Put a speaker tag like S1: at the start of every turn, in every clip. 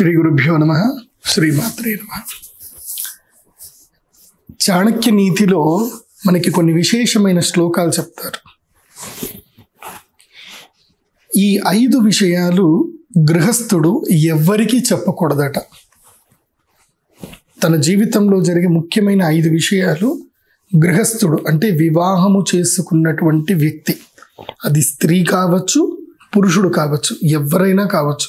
S1: శ్రీ గురుభ్యో నమః. శ్రీమాత్రే నమః. చాణక్య నీతిలో మనకి కొన్ని విశేషమైన శ్లోకాలు చెప్తారు. ఈ 5 విషయాలు గృహస్థుడు ఎవ్వరికీ చెప్పకూడదట. తన జీవితంలో జరిగే ముఖ్యమైన 5 విషయాలు గృహస్థుడు అంటే వివాహము చేసుకున్నటువంటి వ్యక్తి, అది స్త్రీ కావచ్చు పురుషుడు కావచ్చు, ఎవరైనా కావచ్చు,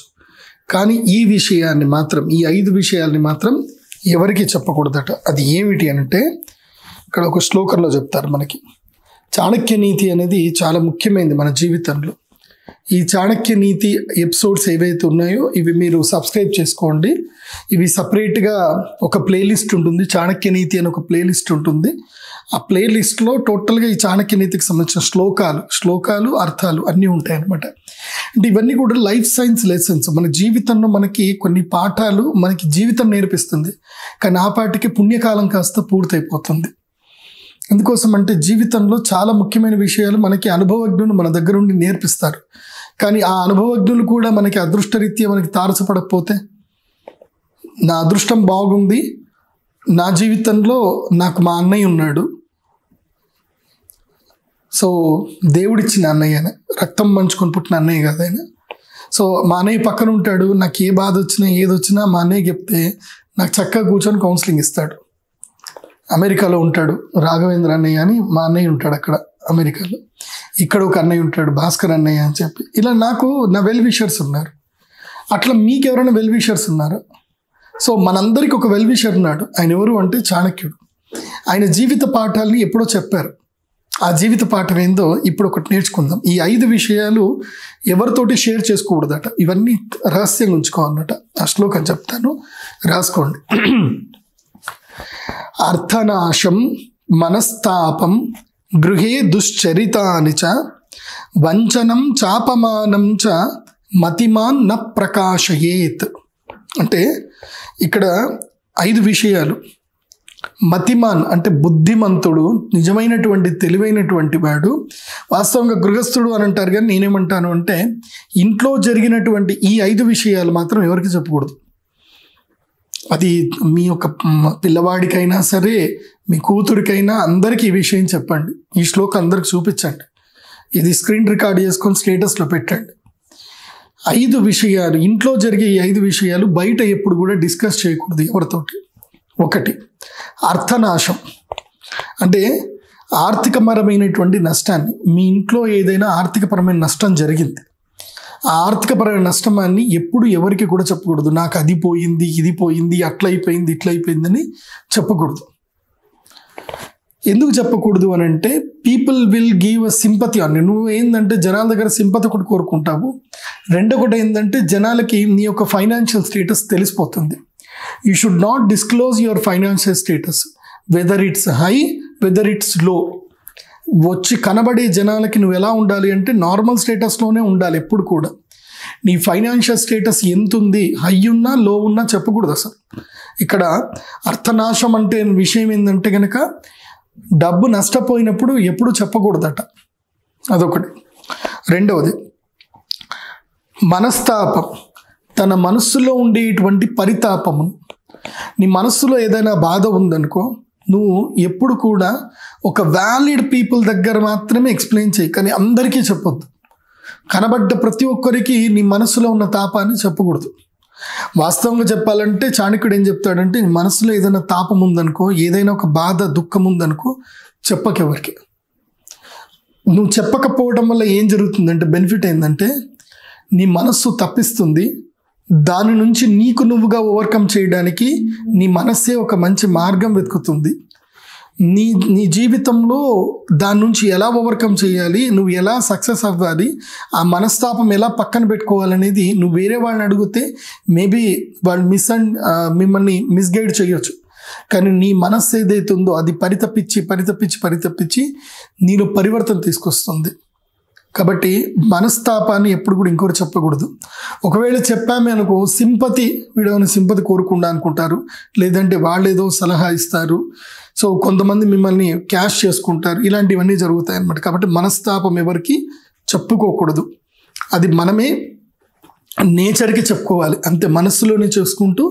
S1: కానీ ఈ విషయాన్ని మాత్రం, ఈ 5 విషయాల్ని మాత్రం ఎవరికి చెప్పకూడదట. అది ఏమిటి అంటే ఇక్కడ ఒక శ్లోకంలో చెప్తారు మనకి. చాణక్య నీతి అనేది చాలా ముఖ్యమైనది మన జీవితంలో. ఈ చాణక్య నీతి ఎపిసోడ్స్ ఏవైతే ఉన్నాయో ఇవి మీరు సబ్స్క్రైబ్ చేసుకోండి. ఇవి సపరేట్గా ఒక ప్లేలిస్ట్ ఉంటుంది, చాణక్య నీతి అని ఒక ప్లేలిస్ట్ ఉంటుంది. ఆ ప్లేలిస్ట్లో టోటల్గా ఈ చాణక్య నీతికి సంబంధించిన శ్లోకాలు అర్థాలు అన్నీ ఉంటాయి అన్నమాట. అంటే ఇవన్నీ కూడా లైఫ్ సైన్స్ లెసన్స్. మన జీవితంలో మనకి కొన్ని పాఠాలు మనకి జీవితం నేర్పిస్తుంది, కానీ ఆ పాటికి పుణ్యకాలం కాస్త పూర్తయిపోతుంది. ఎందుకోసం అంటే జీవితంలో చాలా ముఖ్యమైన విషయాలు మనకి అనుభవజ్ఞులు మన దగ్గర ఉండి నేర్పిస్తారు, కానీ ఆ అనుభవజ్ఞులు కూడా మనకి అదృష్టరీత్యా మనకి తారసపడకపోతే, నా అదృష్టం బాగుంది, నా జీవితంలో నాకు మా అన్నయ్య ఉన్నాడు, సో దేవుడిచ్చిన అన్నయ్య, రక్తం పంచుకొని పుట్టిన అన్నయ్య కాదు ఆయన, సో మా అన్నయ్య పక్కన ఉంటాడు, నాకు ఏ బాధ వచ్చినా ఏది వచ్చినా మా అన్నయ్య చెప్తే నాకు చక్కగా కూర్చొని కౌన్సిలింగ్ ఇస్తాడు. అమెరికాలో ఉంటాడు రాఘవేంద్ర అన్నయ్య అని, మా అన్నయ్య ఉంటాడు అక్కడ అమెరికాలో. ఇక్కడ ఒక అన్నయ్య ఉంటాడు భాస్కర్ అన్నయ్య అని చెప్పి, ఇలా నాకు నా వెల్ విషర్స్ ఉన్నారు. అట్లా మీకు ఎవరైనా వెల్ విషర్స్ ఉన్నారు? సో మనందరికి ఒక వెల్ విషర్ ఉన్నాడు. ఆయన ఎవరు అంటే చాణక్యుడు. ఆయన జీవిత పాఠాలని ఎప్పుడో చెప్పారు. ఆ జీవిత పాఠం ఏందో ఇప్పుడు ఒకటి నేర్చుకుందాం. ఈ 5 విషయాలు ఎవరితోటి షేర్ చేసుకోకూడదట, ఇవన్నీ రహస్యంగా ఉంచుకోవాలన్నట. ఆ శ్లోకం చెప్తాను, రాసుకోండి. అర్థనాశం మనస్తాపం గృహే దుశ్చరితాని చ వంచనం చాపమానం చ మతిమాన్ న ప్రకాశయేత్. అంటే ఇక్కడ 5 విషయాలు. మతిమాన్ అంటే బుద్ధిమంతుడు, నిజమైనటువంటి తెలివైనటువంటి వాడు. వాస్తవంగా గృహస్థుడు అని అంటారు, కానీ నేనేమంటాను అంటే ఇంట్లో జరిగినటువంటి ఈ 5 విషయాలు మాత్రం ఎవరికి చెప్పకూడదు. అది మీ యొక్క పిల్లవాడికైనా సరే, మీ కూతురికైనా, అందరికీ ఈ విషయం చెప్పండి. ఈ శ్లోకం అందరికి చూపించండి. ఇది స్క్రీన్ రికార్డ్ చేసుకొని స్టేటస్లో పెట్టండి. 5 విషయాలు, ఇంట్లో జరిగే ఈ 5 విషయాలు బయట ఎప్పుడు కూడా డిస్కస్ చేయకూడదు ఎవరితోటి. 1, అర్థనాశం అంటే ఆర్థికపరమైనటువంటి నష్టాన్ని. మీ ఇంట్లో ఏదైనా ఆర్థికపరమైన నష్టం జరిగింది, ఆ ఆర్థికపరమైన నష్టమాన్ని ఎప్పుడు ఎవరికి కూడా చెప్పకూడదు. నాకు అది పోయింది, ఇది పోయింది, అట్లా అయిపోయింది, ఇట్లా అయిపోయిందని చెప్పకూడదు. ఎందుకు చెప్పకూడదు అని అంటే people will give a sympathy on you. నువ్వు ఏంటంటే జనాల దగ్గర సింపతి ఒకటి కోరుకుంటావు. రెండొకటి ఏంటంటే జనాలకి నీ యొక్క ఫైనాన్షియల్ స్టేటస్ తెలిసిపోతుంది. You should not disclose your financial status, whether it's high whether it's లో. వచ్చి కనబడే జనాలకి నువ్వు ఎలా ఉండాలి అంటే నార్మల్ స్టేటస్లోనే ఉండాలి ఎప్పుడు కూడా. నీ ఫైనాన్షియల్ స్టేటస్ ఎంత ఉంది, హై ఉన్నా లో ఉన్నా చెప్పకూడదు అసలు. ఇక్కడ అర్థనాశం అంటే విషయం ఏంటంటే కనుక డబ్బు నష్టపోయినప్పుడు ఎప్పుడు చెప్పకూడదట, అదొకటి. రెండవది మనస్తాపం, తన మనస్సులో ఉండేటువంటి పరితాపము. నీ మనస్సులో ఏదైనా బాధ ఉందనుకో, నువ్వు ఎప్పుడు కూడా ఒక వ్యాలిడ్ పీపుల్ దగ్గర మాత్రమే ఎక్స్ప్లెయిన్ చేయి, కానీ అందరికీ చెప్పొద్దు. కనబడ్డ ప్రతి ఒక్కరికి నీ మనసులో ఉన్న తాపాన్ని చెప్పకూడదు. వాస్తవంగా చెప్పాలంటే చాణక్యుడు ఏం చెప్తాడంటే, నీ మనసులో ఏదైనా తాపం ఉందనుకో, ఏదైనా ఒక బాధ దుఃఖం ఉందనుకో, చెప్పకెవరికి. నువ్వు చెప్పకపోవడం వల్ల ఏం జరుగుతుందంటే బెనిఫిట్ ఏంటంటే నీ మనస్సు తప్పిస్తుంది. దాని నుంచి నీకు నువ్వుగా ఓవర్కమ్ చేయడానికి నీ మనస్సే ఒక మంచి మార్గం వెతుకుతుంది. నీ జీవితంలో దాని నుంచి ఎలా ఓవర్కమ్ చేయాలి, నువ్వు ఎలా సక్సెస్ అవ్వాలి, ఆ మనస్తాపం ఎలా పక్కన పెట్టుకోవాలనేది నువ్వు వేరే వాళ్ళని అడిగితే మేబీ వాళ్ళు మిమ్మల్ని మిస్గైడ్ చేయొచ్చు. కానీ నీ మనస్సు ఏదైతే ఉందో అది పరితపించి నీలో పరివర్తన తీసుకొస్తుంది. కాబట్టి మనస్తాపాన్ని ఎప్పుడు కూడా ఇంకోటి చెప్పకూడదు. ఒకవేళ చెప్పామే అనుకో, వీడేమైనా సింపతి కోరుకుండా అనుకుంటారు, లేదంటే వాళ్ళు ఏదో సలహా ఇస్తారు, సో కొంతమంది మిమ్మల్ని క్యాష్ చేసుకుంటారు, ఇలాంటివన్నీ జరుగుతాయి అన్నమాట. కాబట్టి మనస్తాపం ఎవరికి చెప్పుకోకూడదు. అది మనమే నేచర్కి చెప్పుకోవాలి అంతే, మనస్సులోనే చూసుకుంటూ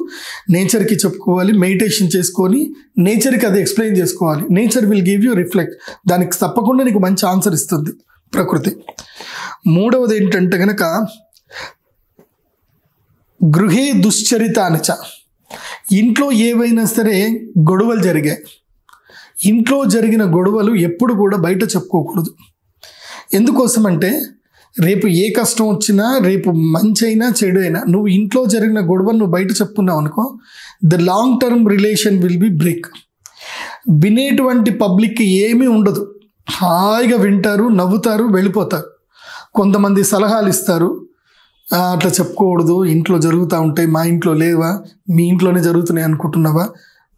S1: నేచర్కి చెప్పుకోవాలి. మెడిటేషన్ చేసుకొని నేచర్కి అది ఎక్స్ప్లెయిన్ చేసుకోవాలి. Nature will give you reflect, దానికి తప్పకుండా నీకు మంచి ఆన్సర్ ఇస్తుంది ప్రకృతి. మూడవది ఏంటంటే కనుక గృహే దుశ్చరితానిచ, ఇంట్లో ఏవైనా సరే గొడవలు జరిగాయి, ఇంట్లో జరిగిన గొడవలు ఎప్పుడు కూడా బయట చెప్పుకోకూడదు. ఎందుకోసం అంటే రేపు ఏ కష్టం వచ్చినా, రేపు మంచి అయినా చెడు అయినా, నువ్వు ఇంట్లో జరిగిన గొడవలు నువ్వు బయట చెప్పుకున్నావు అనుకో, the long term relation will be break. వినేటువంటి పబ్లిక్కి ఏమీ ఉండదు, హాయిగా వింటారు, నవ్వుతారు, వెళ్ళిపోతారు. కొంతమంది సలహాలు ఇస్తారు, అట్లా చెప్పుకోకూడదు, ఇంట్లో జరుగుతూ ఉంటాయి, మా ఇంట్లో లేవా, మీ ఇంట్లోనే జరుగుతున్నాయి అనుకుంటున్నావా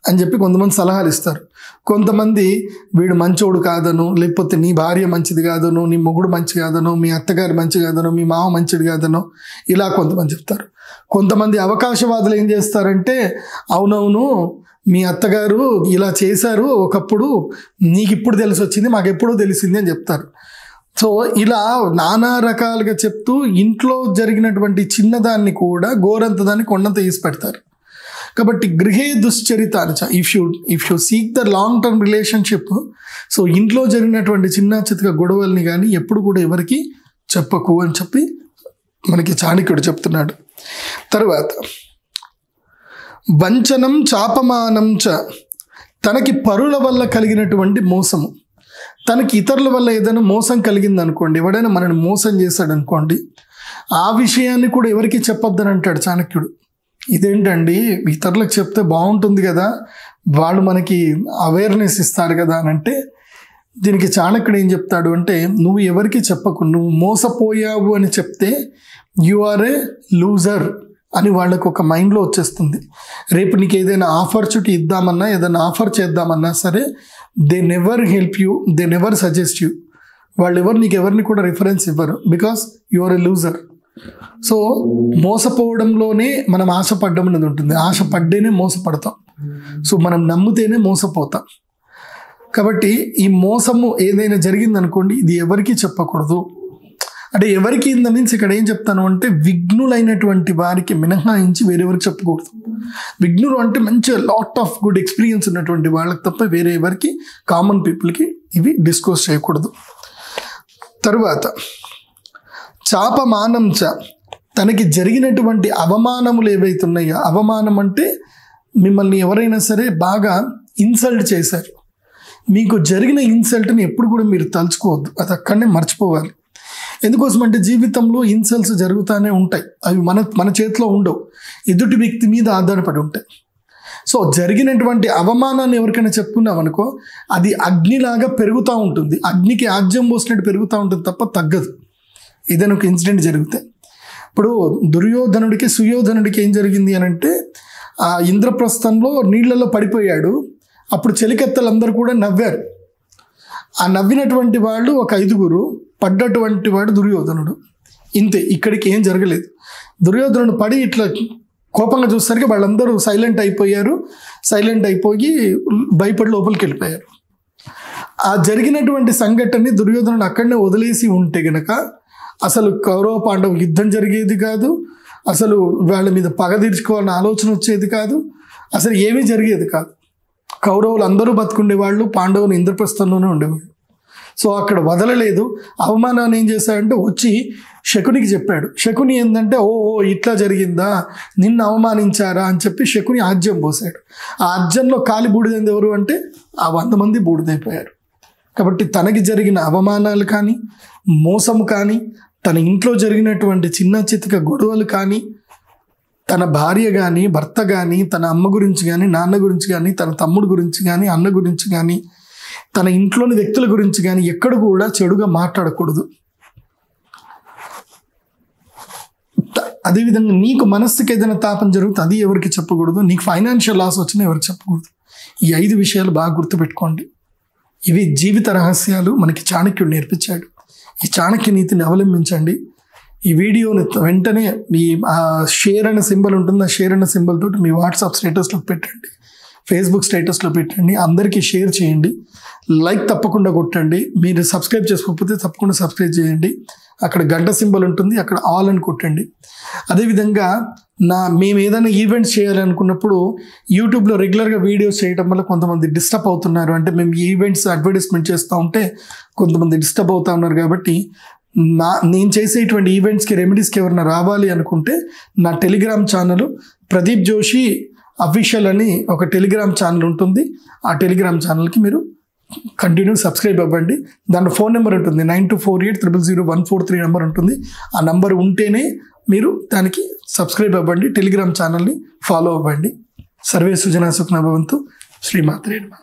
S1: అని చెప్పి కొంతమంది సలహాలు ఇస్తారు. కొంతమంది వీడు మంచోడు కాదను, లేకపోతే నీ భార్య మంచిది కాదను, నీ మొగుడు మంచి కాదను, మీ అత్తగారు మంచి కాదను, మీ మామ మంచిది కాదను, ఇలా కొంతమంది చెప్తారు. కొంతమంది అవకాశవాదులు ఏం చేస్తారంటే, అవునవును మీ అత్తగారు ఇలా చేశారు ఒకప్పుడు, నీకు ఇప్పుడు తెలిసి వచ్చింది, మాకు ఎప్పుడో తెలిసింది అని చెప్తారు. సో ఇలా నానా రకాలుగా చెప్తూ ఇంట్లో జరిగినటువంటి చిన్నదాన్ని కూడా గోరంత దాన్ని కొండంత తీసి పెడతారు. కాబట్టి గృహే దుశ్చరితానిచ, if you seek the long term relationship, so ఇంట్లో జరిగినటువంటి చిన్న చితక గొడవల్ని కానీ ఎప్పుడు కూడా ఎవరికి చెప్పకు అని చెప్పి మనకి చాణక్యుడు చెప్తున్నాడు. తర్వాత వంచనం చాపమానం చ, తనకి పరుల వల్ల కలిగినటువంటి మోసము, తనకి ఇతరుల వల్ల ఏదైనా మోసం కలిగింది అనుకోండి, ఎవడైనా మనని మోసం చేశాడు అనుకోండి, ఆ విషయాన్ని కూడా ఎవరికి చెప్పొద్దని అంటాడు చాణక్యుడు. ఇదేంటండి, ఇతరులకు చెప్తే బాగుంటుంది కదా, వాళ్ళు మనకి అవేర్నెస్ ఇస్తారు కదా అని అంటే, దీనికి చాణక్యుడు ఏం చెప్తాడు అంటే, నువ్వు ఎవరికి చెప్పకు, నువ్వు మోసపోయావు అని చెప్తే యు ఆర్ ఏ లూజర్ అని వాళ్ళకు ఒక మైండ్లో వచ్చేస్తుంది. రేపు నీకు ఏదైనా ఆపర్చునిటీ ఇద్దామన్నా, ఏదైనా ఆఫర్ చేద్దామన్నా సరే, they never help you, they never suggest you, వాళ్ళు నీకు ఎవరిని కూడా రిఫరెన్స్ ఇవ్వరు, because you are a loser. So మోసపోవడంలోనే మనం ఆశపడ్డం అనేది ఉంటుంది, ఆశపడ్డేనే మోసపడతాం. సో మనం నమ్మితేనే మోసపోతాం. కాబట్టి ఈ మోసము ఏదైనా జరిగిందనుకోండి, ఇది ఎవరికి చెప్పకూడదు. అంటే ఎవరికి ఇన్ ద మీన్స్ ఇక్కడ ఏం చెప్తాను అంటే, విఘ్నులైనటువంటి వారికి మినహాయించి వేరెవరికి చెప్పకూడదు. విఘ్నులు అంటే మంచి లాట్ ఆఫ్ గుడ్ ఎక్స్పీరియన్స్ ఉన్నటువంటి వాళ్ళకి తప్ప వేరే ఎవరికి, కామన్ పీపుల్కి ఇవి డిస్కస్ చేయకూడదు. తరువాత చాపమానం చ, తనకి జరిగినటువంటి అవమానములు ఏవైతే ఉన్నాయో, అవమానం అంటే మిమ్మల్ని ఎవరైనా సరే బాగా ఇన్సల్ట్ చేశారు, మీకు జరిగిన ఇన్సల్ట్ని ఎప్పుడు కూడా మీరు తలుచుకోవద్దు, అది అక్కడనే మర్చిపోవాలి. ఎందుకోసం అంటే జీవితంలో ఇన్సల్ట్స్ జరుగుతూనే ఉంటాయి, అవి మన చేతిలో ఉండవు, ఎదుటి వ్యక్తి మీద ఆధారపడి ఉంటాయి. సో జరిగినటువంటి అవమానాన్ని ఎవరికైనా చెప్పుకున్నాం అనుకో, అది అగ్నిలాగా పెరుగుతూ ఉంటుంది, అగ్నికి ఆజ్యం పోసినట్టు పెరుగుతూ ఉంటుంది తప్ప తగ్గదు. ఏదైనా ఒక ఇన్సిడెంట్ జరిగితే, ఇప్పుడు దుర్యోధనుడికి సుయోధనుడికి ఏం జరిగింది అని అంటే, ఆ ఇంద్రప్రస్థంలో నీళ్లలో పడిపోయాడు. అప్పుడు చెలికెత్తలందరూ కూడా నవ్వారు. ఆ నవ్వినటువంటి వాళ్ళు ఒక 5గురు, పడ్డటువంటి వాడు దుర్యోధనుడు. ఇంతే, ఇక్కడికి ఏం జరగలేదు. దుర్యోధనుడు పడి ఇట్లా కోపంగా చూసరికి వాళ్ళందరూ సైలెంట్ అయిపోయారు. సైలెంట్ అయిపోయి భయపడి లోపలికి వెళ్ళిపోయారు. ఆ జరిగినటువంటి సంఘటనని దుర్యోధనుడు అక్కడనే వదిలేసి ఉంటే గనక అసలు కౌరవ పాండవ యుద్ధం జరిగేది కాదు, అసలు వాళ్ళ మీద పగ తీర్చుకోవాలన్న ఆలోచన వచ్చేది కాదు, అసలు ఏమీ జరిగేది కాదు. కౌరవులు అందరూ బతుకుండేవాళ్ళు, పాండవులు ఇంద్రప్రస్థంలోనే ఉండేవాళ్ళు. సో అక్కడ వదలలేదు. అవమానాన్ని ఏం చేశాడంటే వచ్చి శకునికి చెప్పాడు. శకుని ఏంటంటే, ఓ ఇట్లా జరిగిందా, నిన్ను అవమానించారా అని చెప్పి శకుని ఆజ్యం పోసాడు. ఆ ఆజ్యంలో కాలి బూడిదైంది ఎవరు అంటే ఆ 100 మంది బూడిదైపోయారు. కాబట్టి తనకి జరిగిన అవమానాలు కానీ, మోసము కానీ, తన ఇంట్లో జరిగినటువంటి చిన్న చితక గొడవలు కానీ, తన భార్య కానీ, భర్త కానీ, తన అమ్మ గురించి కానీ, నాన్న గురించి కానీ, తన తమ్ముడు గురించి కానీ, అన్న గురించి కానీ, తన ఇంట్లోని వ్యక్తుల గురించి కానీ ఎక్కడ కూడా చెడుగా మాట్లాడకూడదు. అదేవిధంగా నీకు మనస్సుకి ఏదైనా తాపం జరుగుతుంది, అది ఎవరికి చెప్పకూడదు. నీకు ఫైనాన్షియల్ లాస్ వచ్చినా ఎవరికి చెప్పకూడదు. ఈ 5 విషయాలు బాగా గుర్తుపెట్టుకోండి. ఇవి జీవిత రహస్యాలు మనకి చాణక్యుడు నేర్పించాడు. ఈ చాణక్య నీతిని అవలంబించండి. ఈ వీడియోని వెంటనే మీ షేర్ అనే సింబల్ ఉంటుంది, ఆ షేర్ అనే సింబల్ తోటి మీ వాట్సాప్ స్టేటస్లో పెట్టండి. ఫేస్బుక్ స్టేటస్లో పెట్టండి, అందరికీ షేర్ చేయండి, లైక్ తప్పకుండా కొట్టండి. మీరు సబ్స్క్రైబ్ చేసుకోకపోతే తప్పకుండా సబ్స్క్రైబ్ చేయండి. అక్కడ గంట సింబల్ ఉంటుంది, అక్కడ ఆల్ అని కొట్టండి. అదేవిధంగా మేము ఏదైనా ఈవెంట్స్ చేయాలనుకున్నప్పుడు యూట్యూబ్లో రెగ్యులర్గా వీడియోస్ చేయడం వల్ల కొంతమంది డిస్టర్బ్ అవుతున్నారు. అంటే మేము ఈవెంట్స్ అడ్వర్టైజ్మెంట్ చేస్తూ ఉంటే కొంతమంది డిస్టర్బ్ అవుతూ ఉన్నారు. కాబట్టి నేను చేసేటువంటి ఈవెంట్స్కి రెమెడీస్కి ఎవరైనా రావాలి అనుకుంటే నా Telegram channel Pradeep Joshi official అని ఒక టెలిగ్రామ్ ఛానల్ ఉంటుంది. ఆ టెలిగ్రామ్ ఛానల్కి మీరు కంటిన్యూ సబ్స్క్రైబ్ అవ్వండి. దాంట్లో ఫోన్ నెంబర్ ఉంటుంది, 9248000143 నెంబర్ ఉంటుంది. ఆ నెంబర్ ఉంటేనే మీరు దానికి సబ్స్క్రైబ్ అవ్వండి, టెలిగ్రామ్ ఛానల్ని ఫాలో అవ్వండి. సర్వే సుజనా సుఖినో భవంతు. శ్రీమాత్రే నమః.